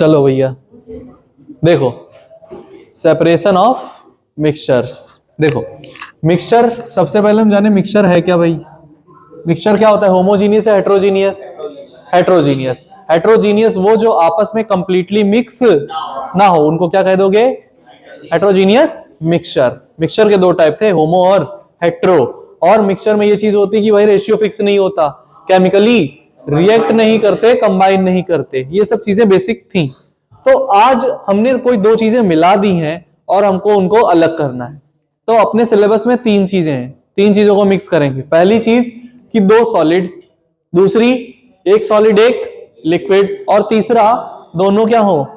चलो भैया देखो, सेपरेशन ऑफ मिक्सचर्स। देखो मिक्सचर, सबसे पहले हम जाने मिक्सचर है क्या भाई। मिक्सचर क्या होता है, होमोजीनियस है हेट्रोजीनियस। हेट्रोजीनियस, हेट्रोजीनियस वो जो आपस में कंप्लीटली मिक्स ना हो, उनको क्या कह दोगे, हेट्रोजीनियस मिक्सचर। मिक्सचर के दो टाइप थे, होमो और हेट्रो। और मिक्सचर में ये चीज होती है कि भाई रेशियो फिक्स नहीं होता, केमिकली रिएक्ट नहीं करते, कंबाइन नहीं करते, ये सब चीजें बेसिक थी। तो आज हमने कोई दो चीजें मिला दी हैं और हमको उनको अलग करना है। तो अपने सिलेबस में तीन चीजें हैं, तीन चीजों को मिक्स करेंगे। पहली चीज कि दो सॉलिड, दूसरी एक सॉलिड एक लिक्विड, और तीसरा दोनों क्या हो,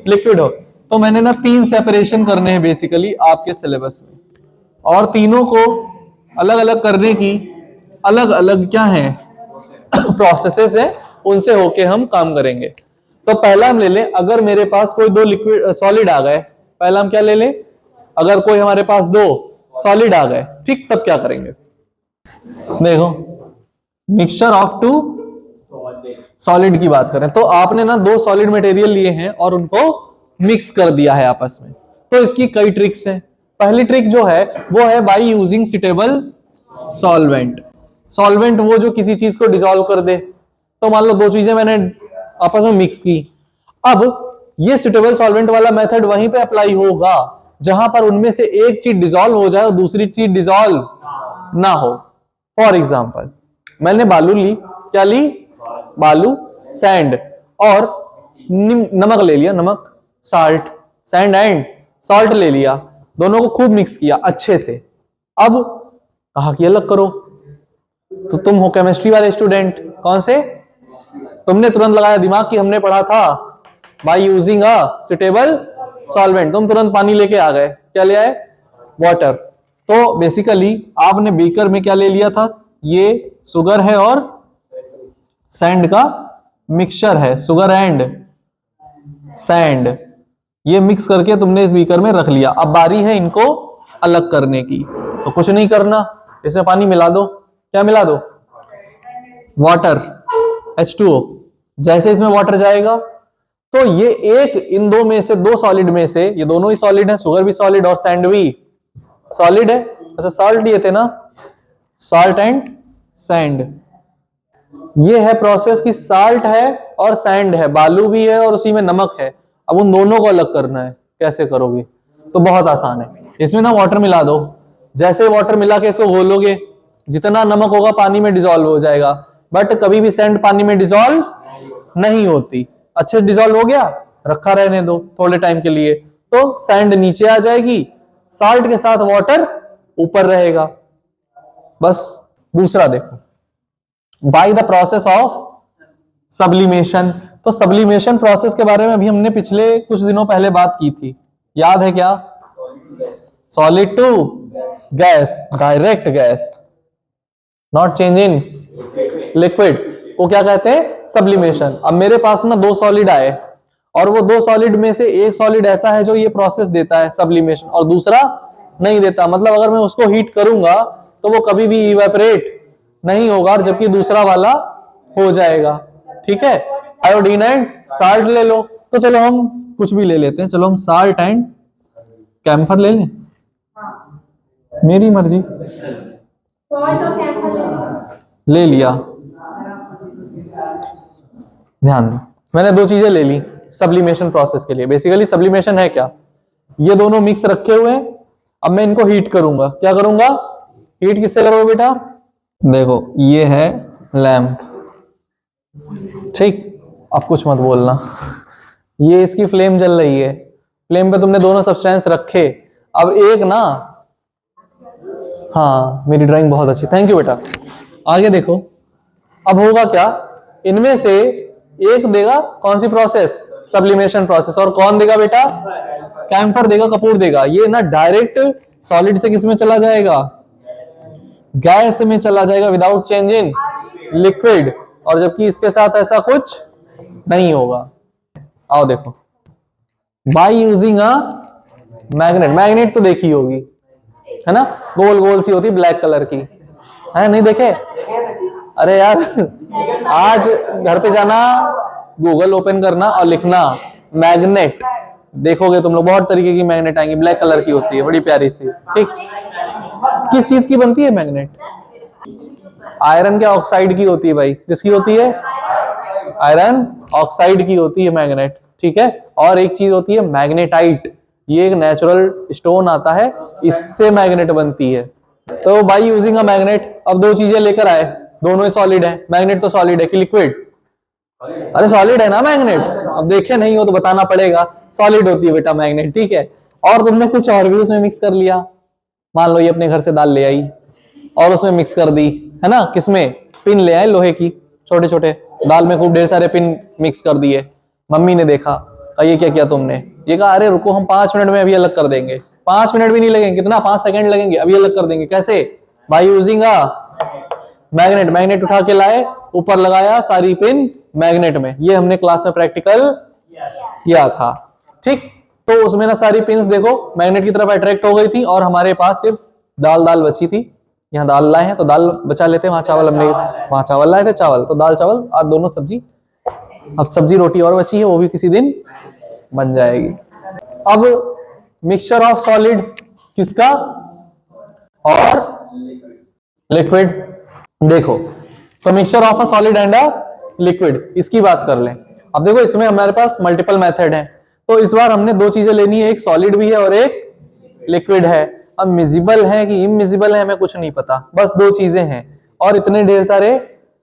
लिक्विड हो। तो मैंने ना तीन सेपरेशन करने हैं बेसिकली आपके सिलेबस में, और तीनों को अलग अलग करने की अलग अलग क्या है प्रोसेसेस है, उनसे होके हम काम करेंगे। तो पहला हम ले लें, अगर मेरे पास कोई दो लिक्विड सॉलिड आ गए, पहला हम क्या ले लें, अगर कोई हमारे पास दो सॉलिड आ गए, ठीक, तब क्या करेंगे। देखो मिक्सचर ऑफ टू सॉलिड की बात करें तो आपने ना दो सॉलिड मटेरियल लिए हैं और उनको मिक्स कर दिया है आपस में। तो इसकी कई ट्रिक्स हैं। पहली ट्रिक जो है वो है by using suitable solvent. Solvent वो जो किसी चीज को डिसॉल्व कर दे। तो मान लो दो चीजें मैंने आपस में मिक्स की, अब ये सुटेबल सॉल्वेंट वाला मेथड वहीं पे अप्लाई होगा जहां पर उनमें से एक चीज डिसॉल्व हो जाए और दूसरी चीज डिसॉल्व ना हो। फॉर एग्जाम्पल मैंने बालू ली, क्या ली, बालू, सैंड और नमक ले लिया, नमक, साल्ट, सैंड एंड सॉल्ट ले लिया, दोनों को खूब मिक्स किया अच्छे से। अब कहा कि अलग करो, तो तुम हो केमिस्ट्री वाले स्टूडेंट, कौन से, तुमने तुरंत लगाया दिमाग कि हमने पढ़ा था bye using a suitable solvent, तुम तुरंत पानी लेके आ गए, क्या ले आए, वाटर। तो बेसिकली आपने बीकर में क्या ले लिया था, ये शुगर है और सैंड का मिक्सचर है, शुगर एंड सैंड, ये मिक्स करके तुमने इस बीकर में रख लिया। अब बारी है इनको अलग करने की। तो कुछ नहीं करना, इसमें पानी मिला दो, क्या मिला दो, वाटर, H2O। जैसे इसमें वाटर जाएगा तो ये एक इन दो में से, दो सॉलिड में से, ये दोनों ही सॉलिड है, शुगर भी सॉलिड और सैंड भी सॉलिड है। अच्छा सॉल्ट लिए थे ना, सॉल्ट एंड सैंड, ये है प्रोसेस कि साल्ट है और सैंड है, बालू भी है और उसी में नमक है। अब उन दोनों को अलग करना है, कैसे करोगे, तो बहुत आसान है। इसमें ना वाटर मिला दो, जैसे वाटर मिला के इसको घोलोगे, जितना नमक होगा पानी में डिसॉल्व हो जाएगा। बट कभी भी सैंड पानी में डिसॉल्व नहीं होती। अच्छे डिसॉल्व हो गया, रखा रहने दो थोड़े टाइम के लिए, तो सैंड नीचे आ जाएगी, साल्ट के साथ वाटर ऊपर रहेगा। बस दूसरा देखो, bye the process of sublimation. तो सब्लिमेशन प्रोसेस के बारे में अभी हमने पिछले कुछ दिनों पहले बात की थी, याद है क्या, solid to gas, direct gas, not change in liquid, को क्या कहते हैं, सब्लिमेशन। अब मेरे पास ना दो सॉलिड आए और वो दो सॉलिड में से एक सॉलिड ऐसा है जो ये प्रोसेस देता है सब्लिमेशन और दूसरा नहीं देता। मतलब अगर मैं उसको हीट करूंगा तो वो कभी भी इवेपोरेट नहीं होगा, और जबकि दूसरा वाला हो जाएगा। ठीक है, आयोडीन एंड साल्ट ले लो। तो चलो हम कुछ भी ले लेते हैं, चलो हम साल्ट एंड कैम्फर ले लें, मेरी मर्जी, ले लिया। ध्यान दो, मैंने दो चीजें ले ली सब्लिमेशन प्रोसेस के लिए। बेसिकली सब्लिमेशन है क्या, ये दोनों मिक्स रखे हुए हैं, अब मैं इनको हीट करूंगा। क्या करूंगा, हीट किससे करोगे बेटा, देखो ये है लैम्प, ठीक, अब कुछ मत बोलना, ये इसकी फ्लेम जल रही है, फ्लेम पे तुमने दोनों सब्सटेंस रखे। अब एक ना, हाँ मेरी ड्राइंग बहुत अच्छी, थैंक यू बेटा। आगे देखो, अब होगा क्या, इनमें से एक देगा कौन सी प्रोसेस, सब्लिमेशन प्रोसेस, और कौन देगा बेटा, कैम्फर देगा, कपूर देगा। ये ना डायरेक्ट सॉलिड से किस में चला जाएगा, गैस में चला जाएगा, विदाउट चेंज इन लिक्विड, और जबकि इसके साथ ऐसा कुछ नहीं होगा। आओ देखो, bye using a magnet, magnet तो देखी होगी है ना, गोल गोल सी होती ब्लैक कलर की, है नहीं देखे, अरे यार आज घर पे जाना, गूगल ओपन करना और लिखना मैग्नेट। देखोगे तुम लोग बहुत तरीके की मैग्नेट आएंगी, ब्लैक कलर की होती है, बड़ी प्यारी सी। ठीक, किस चीज की बनती है मैग्नेट? आयरन के ऑक्साइड की होती है भाई। किसकी होती है? आयरन ऑक्साइड की होती है मैग्नेट। ठीक है, और एक चीज होती है मैग्नेटाइट, ये एक नेचुरल स्टोन आता है, इससे मैग्नेट बनती है। तो बाय यूजिंग अ मैग्नेट, अब दो चीजें लेकर आए, दोनों ही सॉलिड है। मैग्नेट तो सॉलिड है कि लिक्विड? अरे सॉलिड है ना मैग्नेट। अब देखे नहीं हो तो बताना पड़ेगा, सॉलिड होती है बेटा मैग्नेट। ठीक है, और तुमने कुछ और भी उसमें मिक्स कर लिया, मान लो ये अपने घर से दाल ले आई और उसमें मिक्स कर दी, है ना? किसमें? पिन ले आए लोहे की, छोटे छोटे, दाल में खूब ढेर सारे पिन मिक्स कर दिए। मम्मी ने देखा, ये क्या किया तुमने? ये कहा अरे रुको, हम 5 मिनट में अभी अलग कर देंगे। 5 मिनट भी नहीं लगेंगे, कितना? 5 सेकंड लगेंगे, अभी अलग कर देंगे। कैसे? Bye using a magnet. Magnet उठा के लाए, ऊपर लगाया, सारी पिन मैग्नेट में। ये हमने क्लास में प्रैक्टिकल किया था। ठीक, तो उसमें ना सारी पिंस देखो मैग्नेट की तरफ अट्रैक्ट हो गई थी, और हमारे पास सिर्फ दाल बची थी। यहाँ दाल लाए हैं तो दाल बचा लेते हैं, वहां चावल हमने, वहां चावल लाए थे, चावल तो दाल चावल, आज दोनों सब्जी। अब सब्जी रोटी और बची है, वो भी किसी दिन बन जाएगी। अब मिक्सचर ऑफ सॉलिड किसका? और लिक्विड। देखो, तो mixture of a solid and a liquid, इसकी बात कर लें। अब देखो इसमें हमारे पास मल्टीपल मेथड है, तो इस बार हमने दो चीजें लेनी है, एक सॉलिड भी है और एक लिक्विड है। अब मिजिबल है कि इमिजिबल है हमें कुछ नहीं पता, बस दो चीजें हैं और इतने ढेर सारे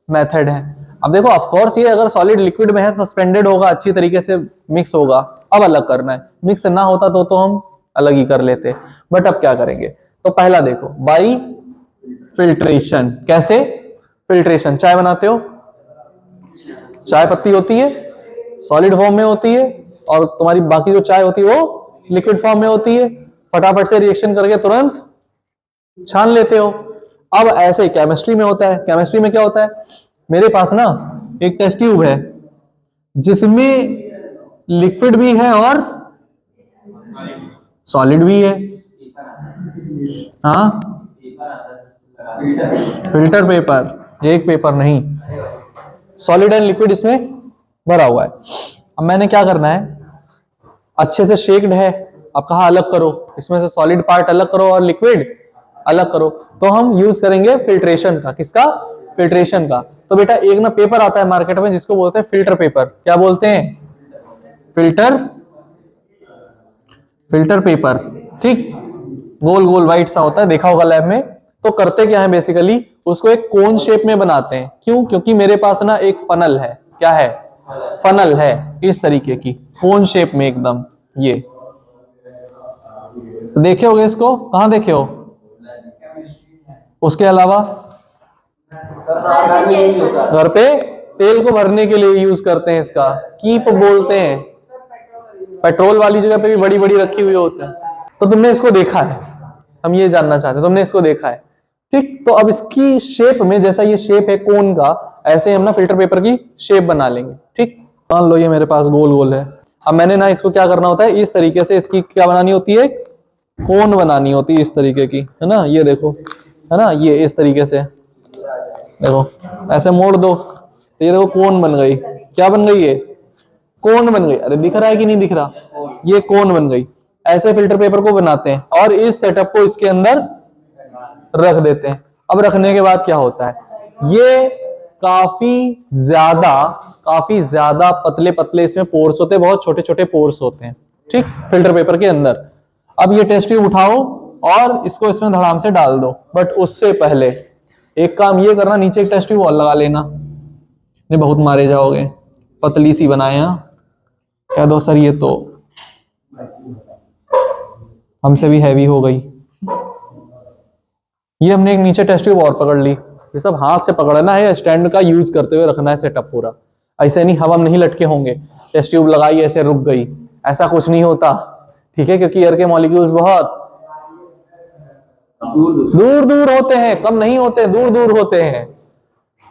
मेथड हैं। अब देखो ऑफ कोर्स ये अगर सॉलिड लिक्विड में है सस्पेंडेड होगा, अच्छी तरीके से मिक्स होगा, अब अलग करना है। मिक्स ना होता तो हम अलग ही कर लेते, बट अब क्या करेंगे? तो पहला देखो, बाई फिल्ट्रेशन। कैसे? फिल्ट्रेशन, चाय बनाते हो, चाय पत्ती होती है, सॉलिड फॉर्म में होती है, और तुम्हारी बाकी जो चाय होती है वो लिक्विड फॉर्म में होती है। फटाफट से रिएक्शन करके तुरंत छान लेते हो। अब ऐसे केमिस्ट्री में होता है। केमिस्ट्री में क्या होता है? मेरे पास ना एक टेस्ट ट्यूब है जिसमें लिक्विड भी है और सॉलिड भी है। हाँ, फिल्टर पेपर, एक पेपर नहीं, सॉलिड एंड लिक्विड इसमें भरा हुआ है। अब मैंने क्या करना है, अच्छे से शेक्ड है, अब कहा अलग करो, इसमें से सॉलिड पार्ट अलग करो और लिक्विड अलग करो, तो हम यूज करेंगे फिल्ट्रेशन का। किसका? फिल्ट्रेशन का। तो बेटा एक ना पेपर आता है मार्केट में जिसको बोलते हैं फिल्टर पेपर। क्या बोलते हैं? Filter paper. ठीक, गोल गोल व्हाइट सा होता है, देखा होगा लैब में। तो करते क्या है बेसिकली, उसको एक कोन शेप में बनाते हैं। क्यों? क्योंकि मेरे पास ना एक फनल है। क्या है? फनल है, इस तरीके की कोन शेप में एकदम। ये देखे होगे इसको, कहां देखे हो? उसके अलावा घर पे तेल को भरने के लिए यूज करते हैं इसका, कीप बोलते हैं। पेट्रोल वाली जगह पे भी बड़ी बड़ी रखी हुई होती है। तो तुमने इसको देखा है, हम ये जानना चाहते हैं, तुमने इसको देखा है? ठीक, तो अब इसकी शेप में, जैसा ये शेप है कोन का, ऐसे हम ना फिल्टर पेपर की शेप बना लेंगे। ठीक, मान लो ये मेरे पास गोल गोल है। अब मैंने ना इसको क्या करना होता है, इस तरीके से इसकी क्या बनानी होती है, कोन बनानी होती है इस तरीके की, है ना? ये देखो, है ना? ये इस तरीके से देखो, ऐसे मोड़ दो तो ये देखो कोन बन गई। क्या बन गई? ये कोन बन गई। अरे दिख रहा है कि नहीं दिख रहा? ये कोन बन गई। ऐसे फिल्टर पेपर को बनाते हैं और इस सेटअप को इसके अंदर रख देते हैं। अब रखने के बाद क्या होता है, ये काफी ज्यादा पतले पतले इसमें पोर्स होते हैं, बहुत छोटे छोटे पोर्स होते हैं। ठीक, फिल्टर पेपर के अंदर। अब ये टेस्ट ट्यूब उठाओ और इसको इसमें धड़ाम से डाल दो, बट उससे पहले एक काम ये करना, नीचे एक टेस्ट ट्यूब और लगा लेना, नहीं बहुत मारे जाओगे। पतली सी बनाए, कह दो सर ये तो हमसे भी हैवी हो गई। ये हमने एक नीचे टेस्ट ट्यूब और पकड़ ली। ये सब हाथ से पकड़ना है, स्टैंड का यूज करते हुए रखना है सेटअप पूरा। ऐसे नहीं, हवा में नहीं लटके होंगे। टेस्ट ट्यूब लगाई ऐसे रुक गई, ऐसा कुछ नहीं होता। ठीक है, क्योंकि एयर के मॉलिक्यूल्स बहुत दूर दूर होते हैं, कम नहीं होते, दूर दूर होते हैं।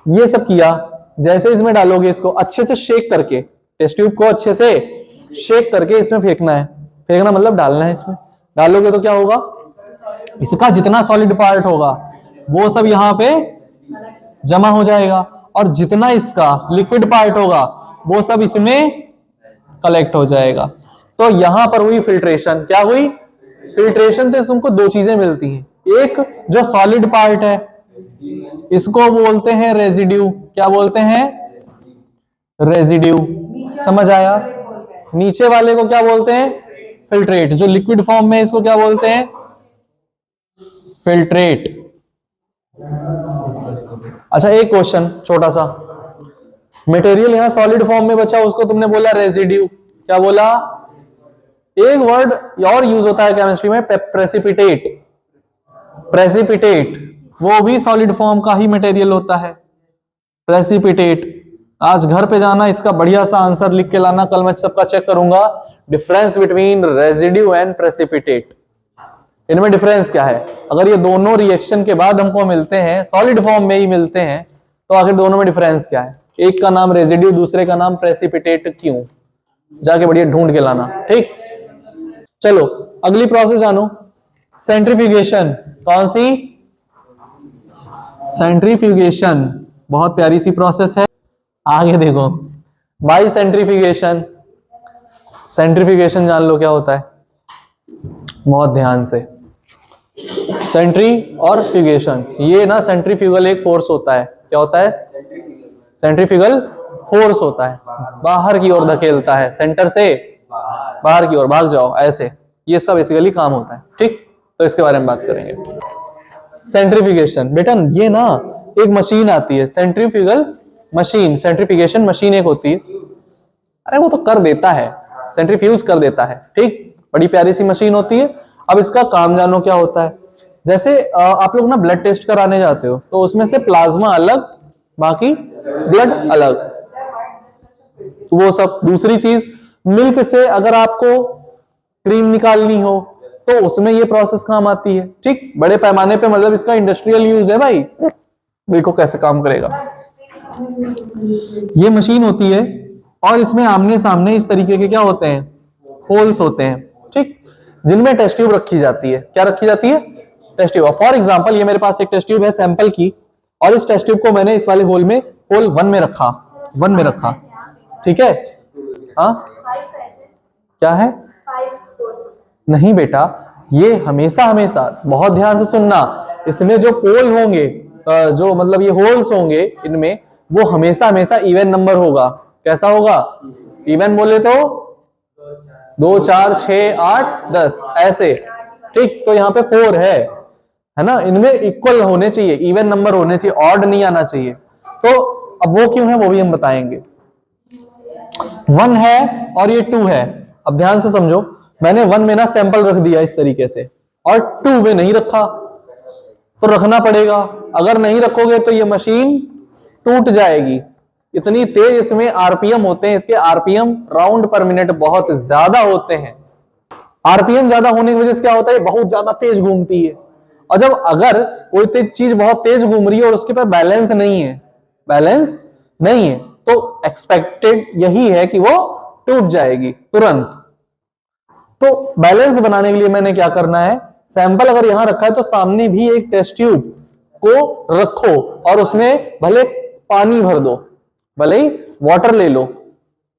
ये सब किया, जैसे इसमें डालोगे इसको अच्छे से शेक करके, टेस्ट ट्यूब को अच्छे से शेक करके इसमें फेंकना है। फेंकना मतलब डालना है इसमें। डालोगे तो क्या होगा, इसका जितना सॉलिड पार्ट होगा वो सब यहाँ पे जमा हो जाएगा, और जितना इसका लिक्विड पार्ट होगा वो सब इसमें कलेक्ट हो जाएगा। तो यहां पर हुई फिल्ट्रेशन, क्या हुई? फिल्ट्रेशन से तुमको दो चीजें मिलती हैं, एक जो सॉलिड पार्ट है इसको बोलते हैं रेजिड्यू, क्या बोलते हैं? रेजिड्यू। समझ आया? नीचे वाले को क्या बोलते हैं? फिल्ट्रेट। जो लिक्विड फॉर्म में इसको क्या बोलते हैं? फिल्ट्रेट। अच्छा एक क्वेश्चन छोटा सा, मटेरियल यहां सॉलिड फॉर्म में बचा, उसको तुमने बोला रेजिड्यू, क्या बोला? एक वर्ड और यूज होता है केमिस्ट्री में, प्रेसिपिटेट। प्रेसिपिटेट वो भी सॉलिड फॉर्म का ही मटेरियल होता है, प्रेसिपिटेट। आज घर पे जाना, इसका बढ़िया सा आंसर लिख के लाना, कल मैं सबका चेक करूंगा। Difference between residue and precipitate, इनमें डिफरेंस क्या है? अगर ये दोनों रिएक्शन के बाद हमको मिलते हैं, सॉलिड फॉर्म में ही मिलते हैं, तो आखिर दोनों में डिफरेंस क्या है? एक का नाम रेजिड्यू, दूसरे का नाम प्रेसिपिटेट, क्यों? जाके बढ़िया ढूंढ के लाना, ठीक? चलो अगली प्रोसेस जानो, सेंट्रीफ्यूगेशन। कौन सी? सेंट्रीफ्यूगेशन, बहुत प्यारी सी प्रोसेस है। आगे देखो, बाई सेंट्रीफ्यूगेशन। सेंट्रीफ्यूगेशन जान लो क्या होता है, बहुत ध्यान से। सेंट्री और फ्यूगेशन, ये ना सेंट्रीफ्यूगल एक फोर्स होता है, क्या होता है? सेंट्रीफ्यूगल फोर्स होता है, बाहर की ओर धकेलता है, सेंटर से बाहर की ओर भाग जाओ ऐसे, ये सब बेसिकली काम होता है, ठीक? तो इसके बारे में बात करेंगे। सेंट्रीफ्यूगेशन बेटा, ये ना एक मशीन आती है, सेंट्रीफ्यूगल मशीन, सेंट्रीफ्यूगेशन मशीन एक होती है। अरे वो तो कर देता है, सेंट्रीफ्यूज कर देता है, ठीक? बड़ी प्यारी सी मशीन होती है। अब इसका काम जानो क्या होता है। जैसे आप लोग ना ब्लड टेस्ट कराने जाते हो, तो उसमें से प्लाज्मा अलग, बाकी ब्लड अलग, वो सब। दूसरी चीज, मिल्क से अगर आपको क्रीम निकालनी हो तो उसमें ये प्रोसेस काम आती है, ठीक? बड़े पैमाने पे, मतलब इसका इंडस्ट्रियल यूज है भाई। देखो कैसे काम करेगा। ये मशीन होती है और इसमें आमने सामने इस तरीके के क्या होते हैं? होल्स होते हैं, ठीक? जिनमें टेस्ट ट्यूब रखी जाती है। क्या रखी जाती है? Test tube. फॉर एग्जांपल ये मेरे पास एक टेस्ट ट्यूब है सैंपल की, और इस टेस्ट ट्यूब को मैंने इस वाले होल में, होल 1 में रखा, 1 में रखा, ठीक है? हाँ क्या है? नहीं बेटा, ये हमेशा हमेशा बहुत ध्यान से सुनना, इसमें जो पोल होंगे, जो मतलब ये होल्स होंगे इनमें, वो हमेशा हमेशा इवन नंबर होगा। कैसा होगा? इवन बोले तो 2 4 6 8 10 ऐसे, ठीक? तो यहाँ पे 4 है ना? इनमें इक्वल होने चाहिए, इवन नंबर होने चाहिए, ऑड नहीं आना चाहिए। तो अब वो क्यों है वो भी हम बताएंगे। 1 है और ये 2 है। अब ध्यान से समझो, मैंने 1 में ना सैंपल रख दिया इस तरीके से, और 2 में नहीं रखा, तो रखना पड़ेगा। अगर नहीं रखोगे तो ये मशीन टूट जाएगी। इतनी तेज इसमें आरपीएम होते हैं, इसके आरपीएम राउंड पर मिनट बहुत ज्यादा होते हैं। आरपीएम ज्यादा होने की वजह से क्या होता है? बहुत ज्यादा तेज घूमती है। और जब अगर कोई चीज बहुत तेज घूम रही है और उसके पास बैलेंस नहीं है, बैलेंस नहीं है, तो एक्सपेक्टेड यही है कि वो टूट जाएगी तुरंत। तो बैलेंस बनाने के लिए मैंने क्या करना है, सैंपल अगर यहां रखा है तो सामने भी एक टेस्ट ट्यूब को रखो और उसमें भले पानी भर दो, भले ही वाटर ले लो,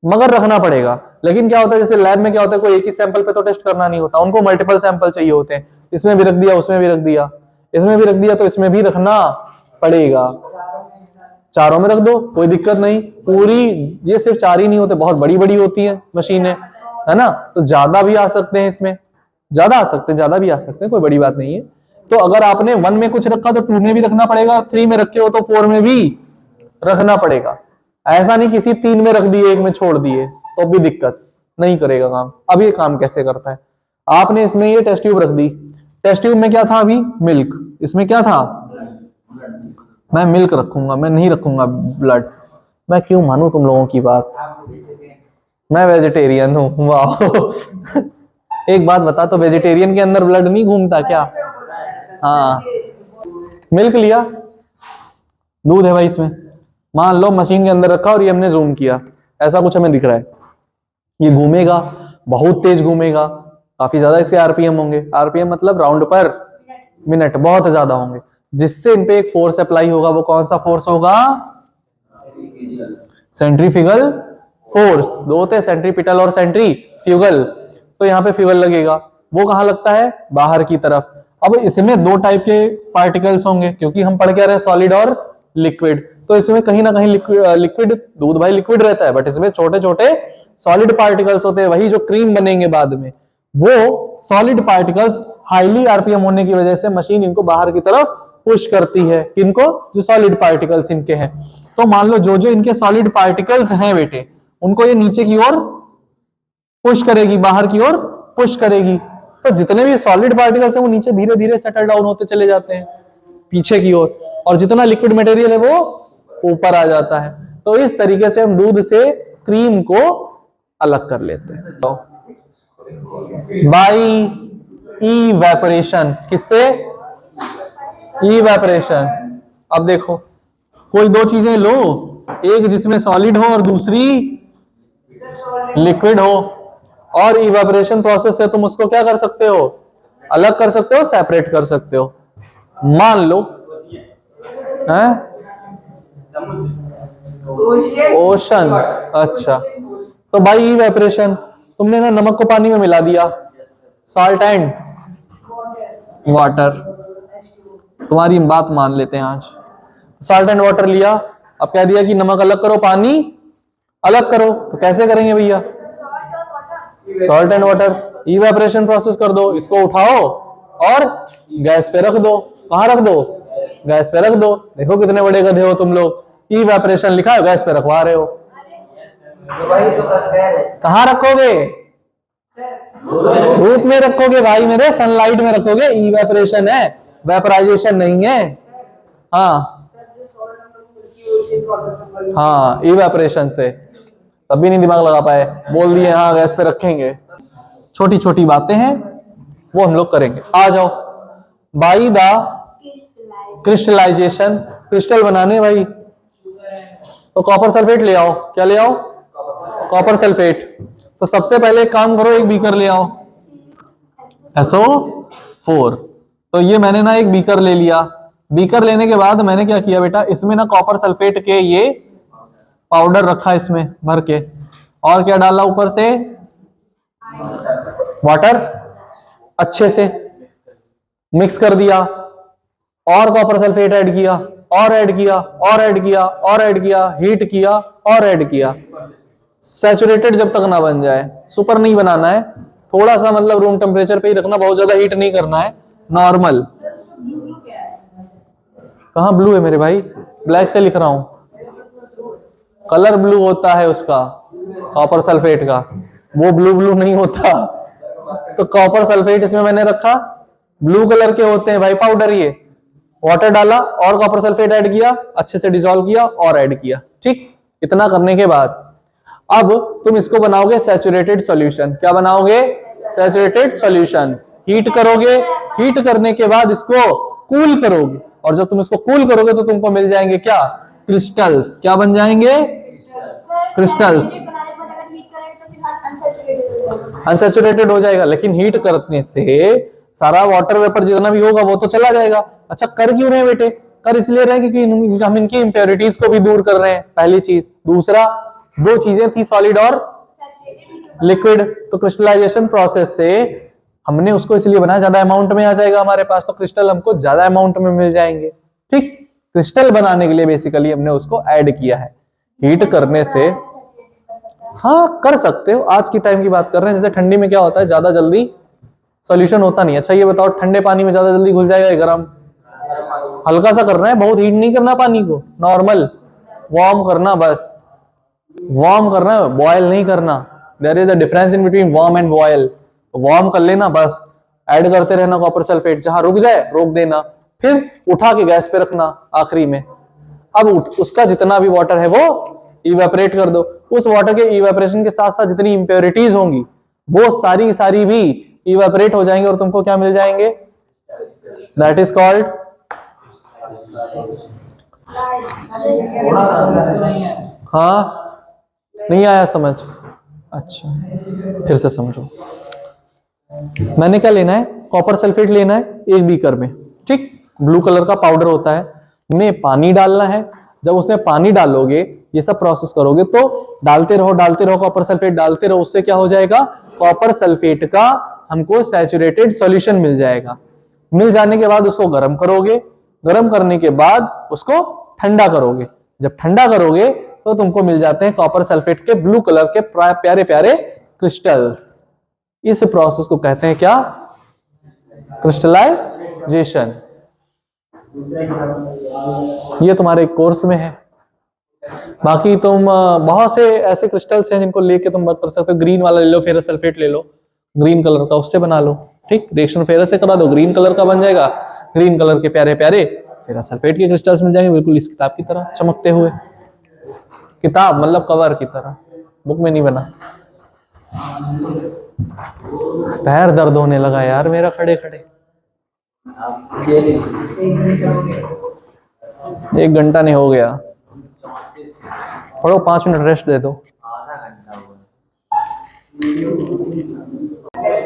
मगर रखना पड़ेगा। लेकिन क्या होता है, जैसे लैब में क्या होता है, कोई एक ही सैंपल पे तो टेस्ट करना नहीं होता, उनको मल्टीपल सैंपल चाहिए होते हैं। इसमें भी रख दिया, उसमें भी रख दिया, इसमें भी रख दिया, तो इसमें भी रखना पड़ेगा। चारों में रख दो, कोई दिक्कत नहीं। पूरी, ये सिर्फ 4 ही नहीं होते, बहुत बड़ी बड़ी होती है मशीनें, है ना? तो ज्यादा भी आ सकते हैं, इसमें ज्यादा आ सकते हैं, ज्यादा भी आ सकते हैं, कोई बड़ी बात नहीं है। तो अगर आपने 1 में कुछ रखा तो 2 में भी रखना पड़ेगा, 3 में रखे हो तो 4 में भी रखना पड़ेगा। ऐसा नहीं किसी 3 में रख दिए, 1 में छोड़ दिए तो भी दिक्कत नहीं करेगा काम। अब ये काम कैसे करता है, आपने इसमें ये टेस्ट ट्यूब रख दी, टेस्ट ट्यूब में क्या था अभी? मिल्क। इसमें क्या था? मैं मिल्क रखूंगा, मैं नहीं रखूंगा ब्लड। मैं क्यों मानूं तुम लोगों की बात, मैं वेजिटेरियन हूं। वाह एक बात बता, तो वेजिटेरियन के अंदर ब्लड नहीं घूमता क्या? हाँ, मिल्क लिया, दूध है भाई इसमें, मान लो मशीन के अंदर रखा और ये हमने जूम किया, ऐसा कुछ हमें दिख रहा है। ये घूमेगा, बहुत तेज घूमेगा, काफी ज्यादा इसके आरपीएम होंगे। आरपीएम मतलब राउंड पर मिनट, बहुत ज्यादा होंगे, जिससे इन पे एक फोर्स अप्लाई होगा। वो कौन सा फोर्स होगा? सेंट्रीफ्यूगल फोर्स, दो होते हैं सेंट्रीपिटल और सेंट्रीफ्यूगल, तो यहाँ पे फ्यूगल लगेगा, वो कहाँ लगता है, बाहर की तरफ। अब इसमें दो टाइप के पार्टिकल्स होंगे, क्योंकि हम पढ़ के आ रहे हैं सॉलिड और लिक्विड, तो इसमें कहीं ना कहीं लिक्विड, दूध भाई लिक्विड रहता है, बट इसमें छोटे छोटे सॉलिड पार्टिकल्स होते हैं, वही जो क्रीम बनेंगे बाद में, वो सॉलिड पार्टिकल्स हाईली आरपीएम होने की वजह से मशीन इनको बाहर की तरफ पुश करती है। किनको, जो सॉलिड पार्टिकल्स इनके हैं। तो मान लो जो जो इनके सॉलिड पार्टिकल्स हैं बेटे, उनको ये नीचे की ओर पुश करेगी, बाहर की ओर पुश करेगी, तो जितने भी सॉलिड पार्टिकल्स हैं वो नीचे धीरे धीरे सेटल डाउन होते चले जाते हैं पीछे की ओर, और जितना लिक्विड मटेरियल है वो ऊपर आ जाता है। तो इस तरीके से हम दूध से क्रीम को अलग कर लेते हैं। तो बाई इवेपोरेशन, किससे, इवेपोरेशन। अब देखो कोई दो चीजें लो, एक जिसमें सॉलिड हो और दूसरी लिक्विड हो, और इवेपोरेशन प्रोसेस से तुम उसको क्या कर सकते हो, अलग कर सकते हो, सेपरेट कर सकते हो। मान लो है ओशन, अच्छा, तो भाई इवेपोरेशन, तुमने ना नमक को पानी में मिला दिया, सॉल्ट एंड वाटर, तुम्हारी बात मान लेते हैं आज, सॉल्ट एंड वाटर लिया, अब कह दिया कि नमक अलग करो, पानी अलग करो, तो कैसे करेंगे भैया, salt and water, evaporation process कर दो, इसको उठाओ और गैस पे रख दो। कहां रख दो, गैस पे रख दो। देखो कितने बड़े गधे हो तुम लोग, इवेपोरेशन लिखा है, गैस पे रखवा रहे हो। कहां रखोगे, धूप में रखोगे भाई मेरे, सनलाइट में रखोगे, इवेपोरेशन है, वेपराइजेशन नहीं है। हाँ हाँ, इवेपोरेशन से, तब भी नहीं दिमाग लगा पाए, बोल दिए हाँ गैस पे रखेंगे। छोटी छोटी बातें हैं वो हम लोग करेंगे। आ जाओ, बाई द क्रिस्टलाइजेशन, क्रिस्टल बनाने भाई, तो कॉपर सल्फेट ले आओ, क्या ले आओ, कॉपर सल्फेट। तो सबसे पहले एक काम करो, एक बीकर ले आओ, SO4। तो ये मैंने ना एक बीकर ले लिया, बीकर लेने के बाद मैंने क्या किया बेटा, इसमें ना कॉपर सल्फेट के ये पाउडर रखा इसमें भर के, और क्या डाला ऊपर से, वाटर अच्छे से मिक्स कर दिया, और कॉपर सल्फेट ऐड किया, और ऐड किया, और ऐड किया, और ऐड किया, हीट किया, और ऐड किया, सैचुरेटेड जब तक ना बन जाए, सुपर नहीं बनाना है, थोड़ा सा मतलब रूम टेम्परेचर पे ही रखना, बहुत ज्यादा हीट नहीं करना है, नॉर्मल। कहां ब्लू है मेरे भाई, ब्लैक से लिख रहा हूं, कलर ब्लू होता है उसका, कॉपर सल्फेट का, वो ब्लू ब्लू नहीं होता। तो कॉपर सल्फेट इसमें मैंने रखा, ब्लू कलर के होते हैं भाई पाउडर, ये वाटर डाला और कॉपर सल्फेट ऐड किया, अच्छे से डिसॉल्व किया और ऐड किया, ठीक। इतना करने के बाद अब तुम इसको बनाओगे सैचुरेटेड सॉल्यूशन। क्या बनाओगे, सैचुरेटेड सॉल्यूशन। हीट करोगे, हीट करने के बाद इसको कूल करोगे, और जब तुम इसको कूल करोगे तो तुमको मिल जाएंगे क्या, क्रिस्टल्स। क्या बन जाएंगे, क्रिस्टल्स। अनसैचुरेटेड हो जाएगा, लेकिन हीट करने से सारा वाटर वेपर जितना भी होगा वो तो चला जाएगा। अच्छा, कर क्यों रहे हैं बेटे, कर इसलिए रहे हैं क्योंकि हम इनकी इंप्योरिटीज को भी दूर कर रहे हैं, पहली चीज। दूसरा, दो चीजें थी, सॉलिड और लिक्विड, तो क्रिस्टलाइजेशन प्रोसेस से हमने उसको इसलिए बनाया, ज्यादा अमाउंट में आ जाएगा हमारे पास, तो क्रिस्टल हमको ज्यादा अमाउंट में मिल जाएंगे, ठीक। क्रिस्टल बनाने के लिए बेसिकली हमने उसको ऐड किया है, हीट करने से। हाँ कर सकते हो, आज की टाइम की बात कर रहे हैं, जैसे ठंडी में क्या होता है, ज्यादा जल्दी सॉल्यूशन होता नहीं। अच्छा ये बताओ, ठंडे पानी में ज्यादा जल्दी घुल जाएगा, गरम, हल्का सा करना है, बहुत हीट नहीं करना पानी को, नॉर्मल वार्म करना, बस वार्म करना, बॉयल नहीं करना। There is a difference in between warm and boil. Warm कर लेना, बस ऐड करते रहना कॉपर सल्फेट, जहां रुक जाए रोक देना, फिर उठा के गैस पे रखना आखिरी में। अब उसका जितना भी वाटर है वो इवेपोरेट कर दो। उस वाटर के इवेपोरेशन के साथ साथ जितनी इंप्योरिटीज होंगी वो सारी सारी भी इवेपोरेट हो जाएंगे, और तुमको क्या मिल जाएंगे, दैट इज कॉल्ड, हाँ नहीं आया समझ, अच्छा फिर से समझो। मैंने क्या लेना है, कॉपर सल्फेट लेना है एक बीकर में, ठीक। ब्लू कलर का पाउडर होता है, में पानी डालना है, जब उसमें पानी डालोगे, ये सब प्रोसेस करोगे, तो डालते रहो कॉपर सल्फेट डालते रहो, उससे क्या हो जाएगा, कॉपर सल्फेट का हमको सैचुरेटेड सॉल्यूशन मिल जाएगा। मिल जाने के बाद उसको गर्म करोगे, गर्म करने के बाद उसको ठंडा करोगे। जब ठंडा करोगे तो तुमको मिल जाते हैं कॉपर सल्फेट के ब्लू कलर के प्यारे प्यारे क्रिस्टल्स। इस प्रोसेस को कहते हैं क्या, क्रिस्टलाइजेशन। ये तुम्हारे कोर्स में है। बाकी तुम बहुत से ऐसे क्रिस्टल्स हैं जिनको लेके तुम बात कर सकते हो। ग्रीन वाला ले लो, फेरस सल्फेट ले लो, ग्रीन कलर का, उससे बना लो। ठीक, रिएक्शन फेरस से करा दो, ग्रीन कलर का बन जाएगा। ग्रीन कलर के प्यारे प्यारे फेरस सल्फेट के क्रिस्टल्स मिल जाएंगे, बिल्कुल इस किताब की तरह चमकते हुए। किताब मतलब कवर की तरह, बुक में नहीं बना। पैर दर्द होने लगा यार मेरा खड़े खड़े। 1 घंटा नहीं हो गया, पढ़ो 5 मिनट रेस्ट दे दो।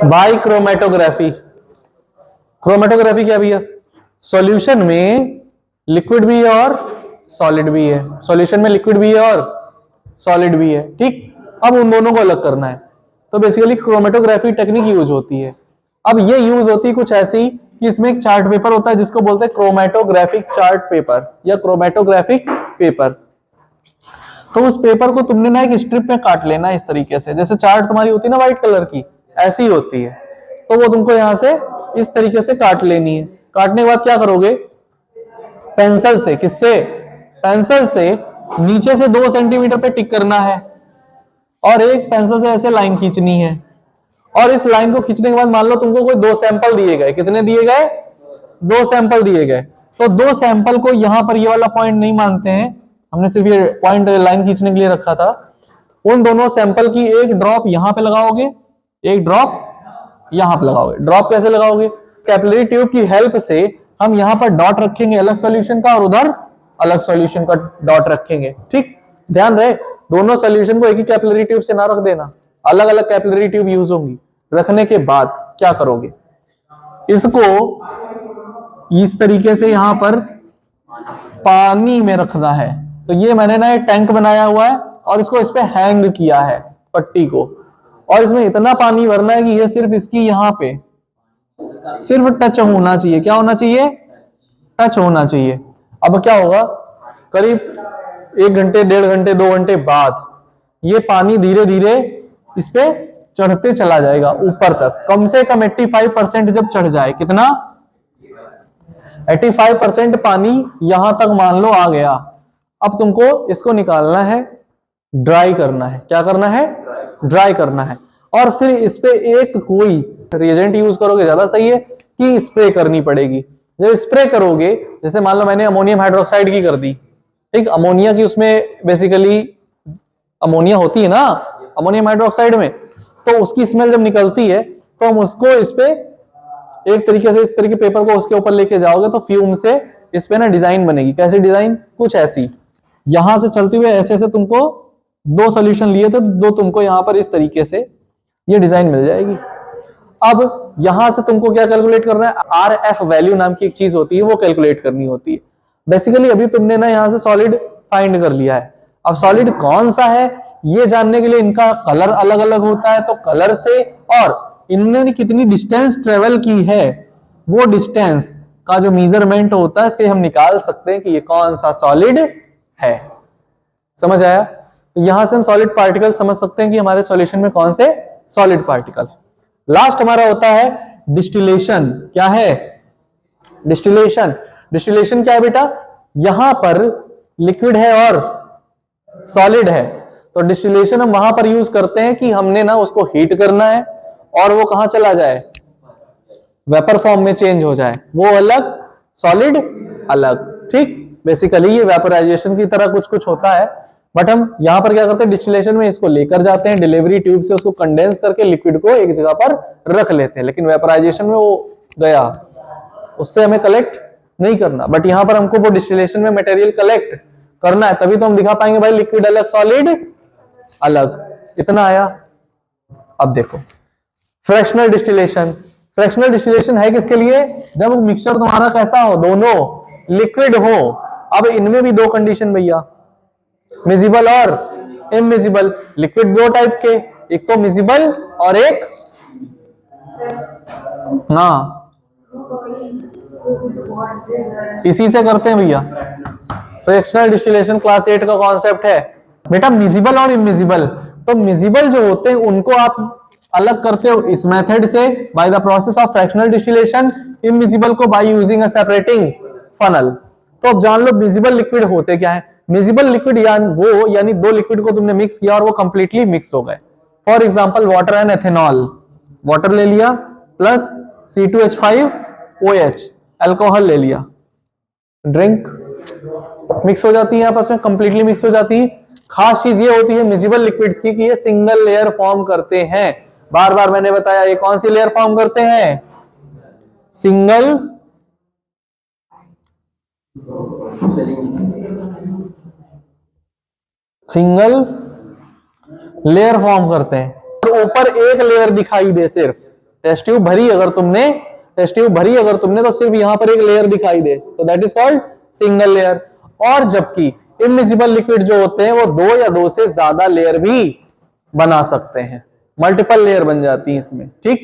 By chromatography. क्रोमेटोग्राफी क्या भैया, सॉल्यूशन में लिक्विड भी है और सॉलिड भी है, सॉल्यूशन में लिक्विड भी है और सॉलिड भी है। ठीक, अब उन दोनों को अलग करना है, तो बेसिकली क्रोमेटोग्राफी टेक्निक यूज होती है। अब ये यूज होती है कुछ ऐसी कि इसमें एक चार्ट पेपर होता है जिसको बोलते हैं क्रोमेटोग्राफिक चार्ट पेपर या क्रोमेटोग्राफिक पेपर। तो उस पेपर को तुमने ना एक स्ट्रिप में काट लेना इस तरीके से, जैसे चार्ट तुम्हारी होती है ना व्हाइट कलर की, ऐसी होती है। तो वो तुमको यहां से इस तरीके से काट लेनी है। काटने के बाद क्या करोगे, पेंसिल से, किससे, पेंसिल से नीचे से 2 सेंटीमीटर पे टिक करना है और एक पेंसिल से ऐसे लाइन खींचनी है। और इस लाइन को खींचने के बाद मान लो तुमको कोई 2 सैंपल दिए गए, कितने दिए गए, 2 सैंपल दिए गए। तो 2 सैंपल को यहां पर ये वाला पॉइंट नहीं मानते हैं, हमने सिर्फ ये पॉइंट लाइन खींचने के लिए रखा था। उन दोनों सैंपल की एक ड्रॉप यहां पे लगाओगे, एक ड्रॉप यहां पे लगाओगे। ड्रॉप कैसे लगाओगे, कैपिलरी ट्यूब की हेल्प से हम यहां पर डॉट रखेंगे अलग सॉल्यूशन का और उधर अलग सॉल्यूशन का डॉट रखेंगे। ठीक, ध्यान रहे दोनों सॉल्यूशन को एक ही कैपिलरी ट्यूब से ना रख देना, अलग अलग कैपिलरी ट्यूब यूज होंगी। रखने के बाद क्या करोगे, इसको इस तरीके से यहां पर पानी में रखना है। तो ये मैंने ना एक टैंक बनाया हुआ है और इसको इस पे हैंग किया है पट्टी को, और इसमें इतना पानी भरना है कि ये सिर्फ इसकी यहां पे सिर्फ टच होना चाहिए। क्या होना चाहिए, टच होना चाहिए। अब क्या होगा, करीब 1 घंटे, 1.5 घंटे, 2 घंटे बाद ये पानी धीरे धीरे इस पे चढ़ते चला जाएगा ऊपर तक। कम से कम 85% जब चढ़ जाए, कितना, 85% पानी यहां तक मान लो आ गया। अब तुमको इसको निकालना है, ड्राई करना है। क्या करना है, ड्राई करना है। और फिर इस पे एक कोई रिएजेंट यूज करोगे, ज्यादा सही है, कि स्प्रे करनी पड़ेगी। जब स्प्रे करोगे, जैसे मान लो मैंने अमोनियम हाइड्रोक्साइड की कर दी, ठीक, अमोनिया की उसमें बेसिकली अमोनिया होती है ना अमोनियम हाइड्रोक्साइड में, तो उसकी स्मेल जब निकलती है तो हम उसको इस पे एक तरीके से, इस तरीके पेपर को उसके ऊपर लेके जाओगे तो फ्यूम से इस पे ना डिजाइन बनेगी। कैसी डिजाइन, कुछ ऐसी, यहां से चलते हुए ऐसे ऐसे तुमको 2 सॉल्यूशन लिए थे, 2 तुमको यहां पर इस तरीके से ये डिजाइन मिल जाएगी। अब यहां से तुमको क्या कैलकुलेट करना है, RF वैल्यू नाम की एक चीज होती है, वो कैलकुलेट करनी होती है। बेसिकली अभी तुमने ना यहां से सॉलिड फाइंड कर लिया है। अब सॉलिड कौन सा है ये जानने के लिए इनका कलर अलग अलग होता है, तो कलर से और इन्होंने कितनी डिस्टेंस ट्रेवल की है, वो डिस्टेंस का जो मेजरमेंट होता है से हम निकाल सकते हैं कि ये कौन सा सॉलिड है। समझ आया? तो यहां से हम सॉलिड पार्टिकल समझ सकते हैं कि हमारे सॉल्यूशन में कौन से सॉलिड पार्टिकल। लास्ट हमारा होता है डिस्टिलेशन। क्या है, डिस्टिलेशन। डिस्टिलेशन क्या है बेटा, यहां पर लिक्विड है और सॉलिड है, तो डिस्टिलेशन हम वहां पर यूज करते हैं कि हमने ना उसको हीट करना है और वो कहां चला जाए, वेपर फॉर्म में चेंज हो जाए, वो अलग सॉलिड अलग। ठीक, बेसिकली ये वेपराइजेशन की तरह कुछ कुछ होता है, बट हम यहां पर क्या करते हैं, डिस्टिलेशन में इसको लेकर जाते हैं डिलीवरी ट्यूब से, उसको कंडेंस करके लिक्विड को एक जगह पर रख लेते हैं। लेकिन वेपराइजेशन में वो गया, उससे हमें कलेक्ट नहीं करना, बट यहां पर हमको वो डिस्टिलेशन में मटेरियल कलेक्ट करना है, तभी तो हम दिखा पाएंगे भाई लिक्विड अलग सॉलिड अलग। इतना आया। अब देखो फ्रैक्शनल डिस्टिलेशन। फ्रैक्शनल डिस्टिलेशन है किसके लिए, जब मिक्सचर तुम्हारा कैसा हो, दोनों लिक्विड हो, अब इनमें भी दो कंडीशन भैया, मिजिबल और इमिजिबल। लिक्विड दो टाइप के, एक तो मिजिबल और एक, हाँ इसी से करते हैं भैया, फ्रैक्शनल डिस्टिलेशन क्लास 8 का कॉन्सेप्ट है बेटा, मिजिबल और इमिजिबल। तो मिजिबल जो होते हैं उनको आप अलग करते हो इस मेथड से, by the process of fractional distillation. Immiscible को by using a separating funnel. तो अब जान लो मिजिबल लिक्विड होते क्या है। मिजिबल लिक्विड यानी दो लिक्विड को तुमने मिक्स किया और वो कंप्लीटली मिक्स हो गए। For example water and ethanol, water ले लिया प्लस C2H5OH अल्कोहल ले लिया, ड्रिंक मिक्स हो जाती है आपस में, कंप्लीटली मिक्स हो जाती है। खास चीज ये होती है मिजिबल लिक्विड्स की कि ये सिंगल लेयर फॉर्म करते हैं। बार बार मैंने बताया ये कौन सी लेयर फॉर्म करते हैं, सिंगल लेयर फॉर्म करते हैं और ऊपर एक लेयर दिखाई दे सिर्फ। टेस्ट ट्यूब भरी अगर तुमने तो सिर्फ यहां पर एक लेयर दिखाई दे, तो that is called single layer. और जबकि इमिजिबल लिक्विड जो होते हैं वो दो या दो से ज्यादा लेयर भी बना सकते हैं, मल्टीपल लेयर बन जाती है इसमें। ठीक,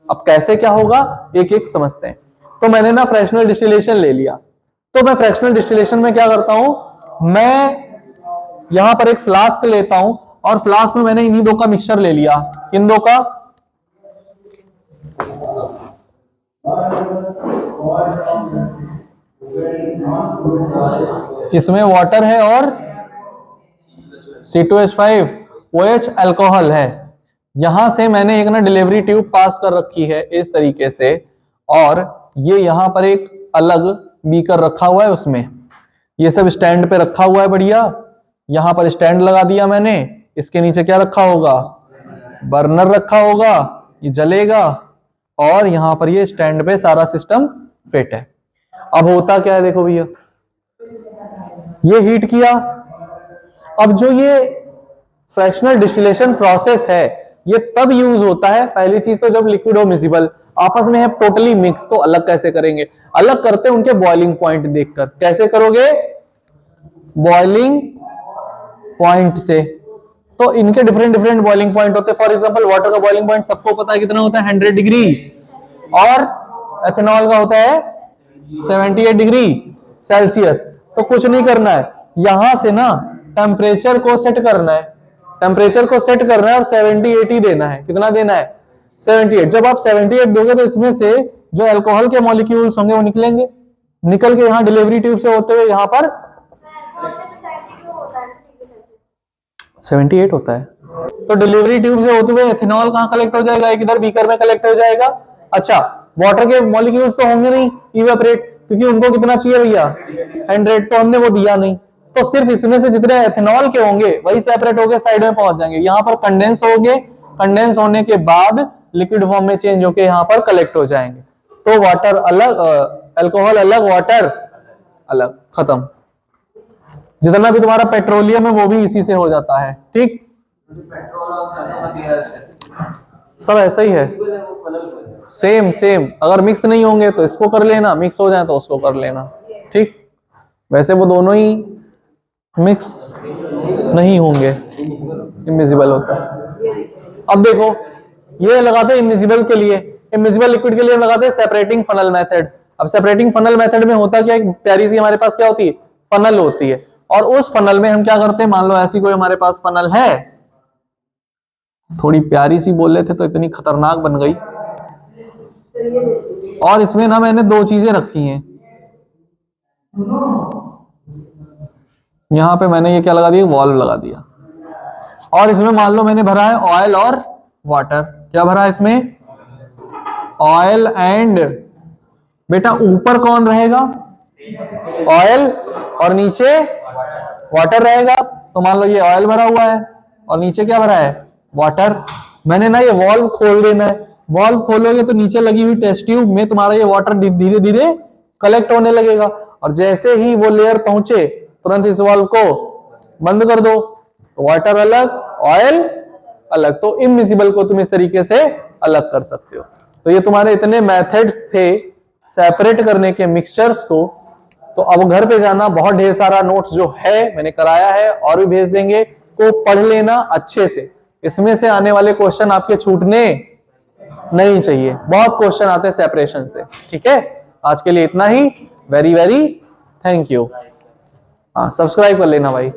अब कैसे क्या होगा एक एक समझते हैं। तो मैंने ना फ्रैक्शनल डिस्टिलेशन ले लिया, तो मैं फ्रैक्शनल डिस्टिलेशन में क्या करता हूं, मैं यहां पर एक फ्लास्क लेता हूं और फ्लास्क में मैंने इन्हीं दो का मिक्सचर ले लिया। किन दो का, इसमें वाटर है और C2H5OH अल्कोहल है। यहां से मैंने एक ना डिलीवरी ट्यूब पास कर रखी है इस तरीके से, और ये यहां पर एक अलग बीकर रखा हुआ है, उसमें ये सब स्टैंड पे रखा हुआ है बढ़िया। यहां पर स्टैंड लगा दिया मैंने, इसके नीचे क्या रखा होगा, बर्नर रखा होगा, ये जलेगा और यहां पर ये स्टैंड पे सारा सिस्टम फिट है। अब होता क्या है देखो भैया, ये हीट किया। अब जो ये फ्रैक्शनल डिस्टिलेशन प्रोसेस है ये तब यूज होता है, पहली चीज तो जब लिक्विड और मिजिबल आपस में है टोटली मिक्स। तो अलग कैसे करेंगे, अलग करते हैं उनके बॉइलिंग पॉइंट देखकर। कैसे करोगे, बॉइलिंग पॉइंट से। तो इनके डिफरेंट बॉइलिंग पॉइंट होते हैं। फॉर एग्जांपल वाटर का बॉइलिंग पॉइंट सबको पता है कितना होता है, 100 डिग्री, और एथेनॉल का होता है 78 डिग्री सेल्सियस। तो कुछ नहीं करना है, यहां से ना टेम्परेचर को सेट करना है, और 70-80 देना है। कितना देना है, 78। जब आप 78 दोगे तो इसमें से जो अल्कोहल के मॉलिक्यूल्स होंगे वो निकलेंगे, निकल के यहां डिलीवरी ट्यूब से होते हुए यहां पर 78 होता है। तो डिलीवरी ट्यूब से होते हुए एथेनॉल कहां कलेक्ट हो जाएगा, एक इधर बीकर में कलेक्ट हो जाएगा। अच्छा, वाटर के मॉलिक्यूल्स तो होंगे नहीं, इवेपोरेट, क्योंकि उनको कितना चाहिए भैया, 100, तो हमने वो दिया नहीं। तो सिर्फ इसमें से जितने एथेनॉल के होंगे वही सेपरेट होकर साइड में पहुंच जाएंगे, यहां पर कंडेंस होंगे, कंडेंस होने के बाद लिक्विड फॉर्म में चेंज होकर यहां पर कलेक्ट हो जाएंगे। तो वाटर अलग, अल्कोहल अलग, वाटर अलग, खत्म। जितना भी तुम्हारा पेट्रोलियम है वो भी इसी से हो जाता है। ठीक, सब ऐसा ही है, सेम। अगर मिक्स नहीं होंगे तो इसको कर लेना, मिक्स हो जाए तो उसको कर लेना। ठीक, वैसे वो दोनों ही मिक्स नहीं होंगे, इमिजिबल होता है। अब देखो ये लगाते हैं इमिजिबल के लिए, इमिजिबल लिक्विड के लिए लगाते हैं सेपरेटिंग फनल मेथड। अब सेपरेटिंग फनल मेथड में होता क्या है, प्यारी सी हमारे पास क्या होती है, फनल होती है, और उस फनल में हम क्या करते हैं, मान लो ऐसी कोई हमारे पास फनल है, थोड़ी प्यारी सी बोल रहे थे तो इतनी खतरनाक बन गई। और इसमें ना मैंने दो चीजें रखी हैं, यहां पे मैंने ये क्या लगा दिया, वॉल्व लगा दिया। और इसमें मान लो मैंने भरा है ऑयल और वाटर। क्या भरा है इसमें, ऑयल एंड, बेटा ऊपर कौन रहेगा, ऑयल, और नीचे वाटर रहेगा। तो मान लो ये ऑयल भरा हुआ है और नीचे क्या भरा है, वाटर। मैंने ना ये वॉल्व खोल देना है, वॉल्व खोलोगे तो नीचे लगी हुई टेस्ट ट्यूब में तुम्हारा ये वाटर धीरे धीरे कलेक्ट होने लगेगा, और जैसे ही वो लेयर पहुंचे तुरंत इस वॉल्व को बंद कर दो, वाटर अलग, ऑयल अलग। तो इमिजिबल को तुम इस तरीके से अलग कर सकते हो। तो ये तुम्हारे इतने मेथड्स थे सेपरेट करने के मिक्सचर्स को, तो अब घर पे जाना, बहुत ढेर सारा नोट्स जो है मैंने कराया है और भी भेज देंगे, को पढ़ लेना अच्छे से। इसमें से आने वाले क्वेश्चन आपके छूटने नहीं चाहिए, बहुत क्वेश्चन आते हैं सेपरेशन से। ठीक है, आज के लिए इतना ही। Very very thank you. हाँ, सब्सक्राइब कर लेना भाई।